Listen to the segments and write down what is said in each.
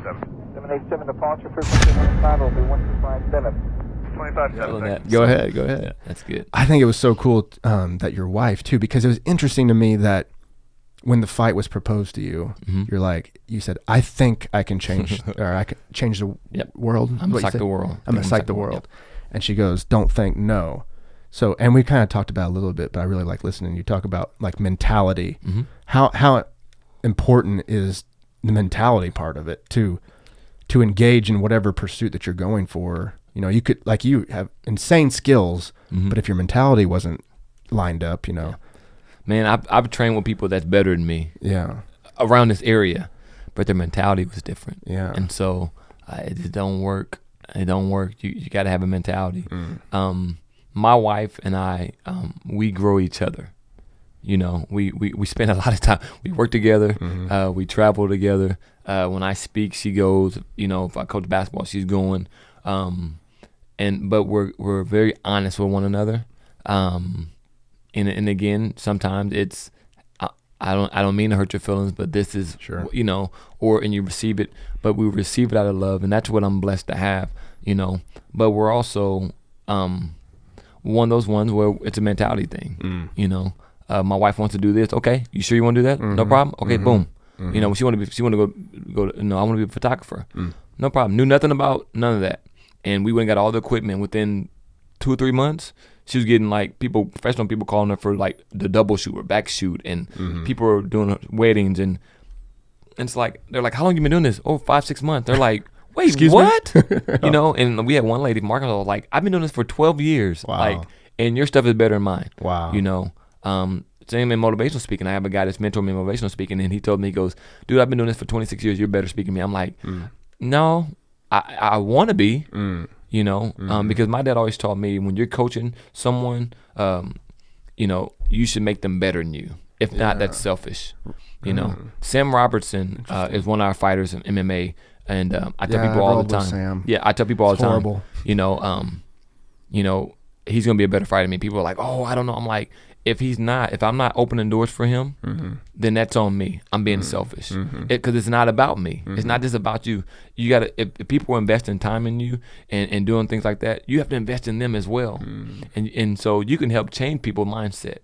787. 787 departure frequency 15 will be 1257. 25 Go ahead. Yeah, that's good. I think it was so cool that your wife too, because it was interesting to me that when the fight was proposed to you, you're like, you said, I think I can change, or I can change the world. I'm gonna psych the world. I'm gonna psych the world. Yep. And she goes, don't think, no. So, and we kind of talked about it a little bit, but I really like listening. You talk about like mentality. How important is the mentality part of it to engage in whatever pursuit that you're going for? You know, you could, like, you have insane skills, but if your mentality wasn't lined up, you know. Man, I've trained with people that's better than me. Yeah. Around this area, but their mentality was different. Yeah. And so it just don't work. It don't work. You got to have a mentality. My wife and I, we grow each other. You know, we spend a lot of time. We work together. We travel together. When I speak, she goes. You know, if I coach basketball, she's going. But we're very honest with one another. And again, sometimes it's I don't mean to hurt your feelings, but this is you know, and you receive it, but we receive it out of love, and that's what I'm blessed to have. You know, but we're also one of those ones where it's a mentality thing. You know, my wife wants to do this. Okay, you sure you want to do that? No problem. Okay, boom. You know, she want to go. No, I want to be a photographer. No problem. Knew nothing about none of that, and we went and got all the equipment. Within 2 or 3 months, she was getting like professional people calling her for like the double shoot or back shoot, and people are doing weddings, and it's like they're like, how long you been doing this? Oh, 5-6 months. They're like, wait, excuse what? You know, and we had one lady, Marcus, was like, I've been doing this for 12 years. Wow. Like, and your stuff is better than mine. Wow. You know, same in motivational speaking. I have a guy that's mentoring me in motivational speaking, and he told me, he goes, dude, I've been doing this for 26 years. You're better speaking than me. I'm like, no, I want to be. You know, because my dad always taught me, when you're coaching someone, you know, you should make them better than you. If not, that's selfish. You know, Sam Robertson is one of our fighters in MMA, and I tell people all the time. Sam. Yeah, I tell people all the time. Horrible. You know, he's gonna be a better fighter than me. People are like, oh, I don't know. I'm like, if I'm not opening doors for him, then that's on me. I'm being selfish, because it's not about me. It's not just about you. You gotta, if people are investing time in you and doing things like that, you have to invest in them as well. And so you can help change people's mindset.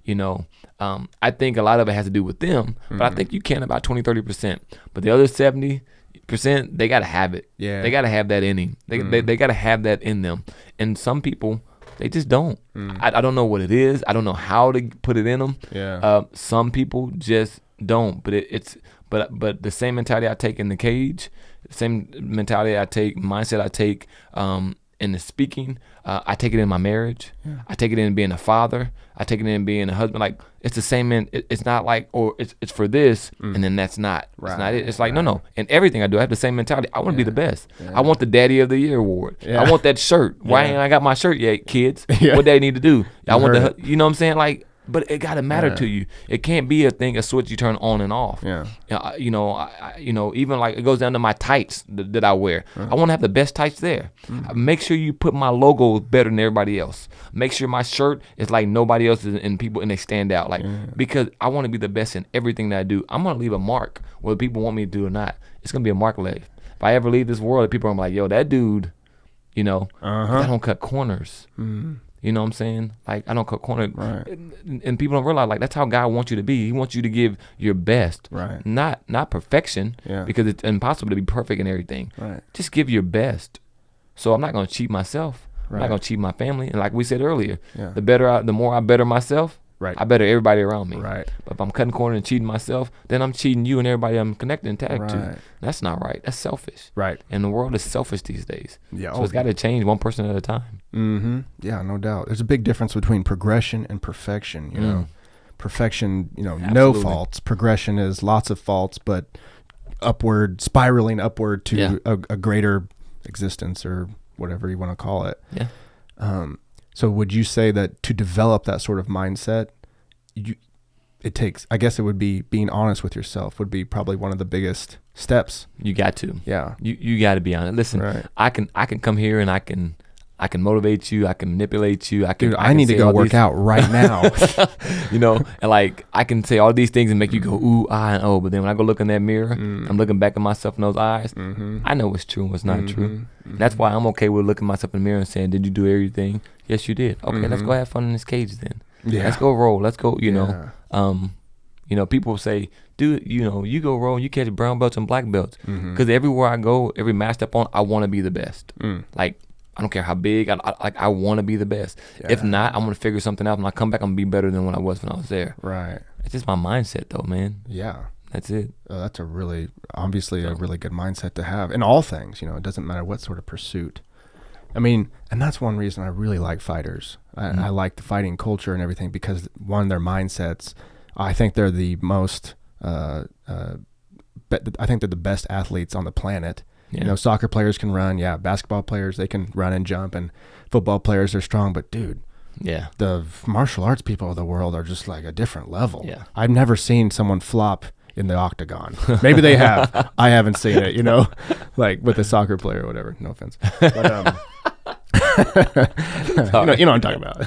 You know, I think a lot of it has to do with them, but I think you can about 20-30%. But the other 70%, they gotta have it. Yeah, they gotta have that in him. They gotta have that in them. And some people, they just don't. I don't know what it is. I don't know how to put it in them. Yeah. Some people just don't. But the same mentality I take in the cage, the same mentality I take, mindset I take in the speaking, I take it in my marriage. I take it in being a father. I take it in being a husband. Like, it's the same. It's not like, or it's for this, and then that's not. Right. It's not it. It's like, no. In everything I do, I have the same mentality. I want to be the best. I want the Daddy of the Year award. I want that shirt. Why ain't I got my shirt yet, kids? What they need to do? I want the. You know what I'm saying? Like, but it gotta matter to you. It can't be a switch you turn on and off. You know, even like it goes down to my tights that I wear. I want to have the best tights there. Make sure you put my logo better than everybody else. Make sure my shirt is like nobody else's, and they stand out. Like, because I want to be the best in everything that I do. I'm gonna leave a mark, whether people want me to do or not. It's gonna be a mark left. If I ever leave this world, people are like, yo, that dude, you know, I don't cut corners. You know what I'm saying? Like, I don't cut corners. Right. And people don't realize, like, that's how God wants you to be. He wants you to give your best. Right. Not perfection. Because it's impossible to be perfect in everything. Right. Just give your best. So I'm not going to cheat myself. I'm not going to cheat my family. And like we said earlier, the more I better myself, I better everybody around me. Right. But if I'm cutting corners and cheating myself, then I'm cheating you and everybody I'm connected and tagged to. That's not right. That's selfish. Right. And the world is selfish these days. Yeah. So it's got to change one person at a time. Yeah, no doubt. There's a big difference between progression and perfection. You know, perfection, you know, no faults. Progression is lots of faults, but spiraling upward to a greater existence, or whatever you want to call it. Yeah. So would you say that to develop that sort of mindset, it takes, I guess it would be being honest with yourself would be probably one of the biggest steps. You got to. Yeah. You got to be honest. Listen, I can come here and I can I can motivate you. I can manipulate you. Dude, I need to go work out right now. You know, and like I can say all these things and make you go ooh, ah, and oh. But then when I go look in that mirror, I'm looking back at myself in those eyes. I know what's true and what's not true. That's why I'm okay with looking myself in the mirror and saying, "Did you do everything? Yes, you did. Okay, let's go have fun in this cage then. Let's go roll. Let's go. You know, people say, dude, you go roll, you catch brown belts and black belts. Because everywhere I go, every match I step on, I want to be the best. Like, I don't care how big, I want to be the best. If not, I'm going to figure something out. When I come back, I'm going to be better than when I was when I was there. Right. It's just my mindset, though, man. Yeah. That's it. That's a really good mindset to have in all things. It doesn't matter what sort of pursuit. I mean, and that's one reason I really like fighters. I like the fighting culture and everything because, one, their mindsets, I think they're the most, I think they're the best athletes on the planet. Soccer players can run. Yeah, basketball players, they can run and jump, and football players are strong. But, dude, the martial arts people of the world are just like a different level. Yeah. I've never seen someone flop in the octagon. Maybe they have. I haven't seen it, like with a soccer player or whatever. No offense. But, you know what I'm talking about.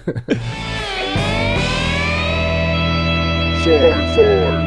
Fight.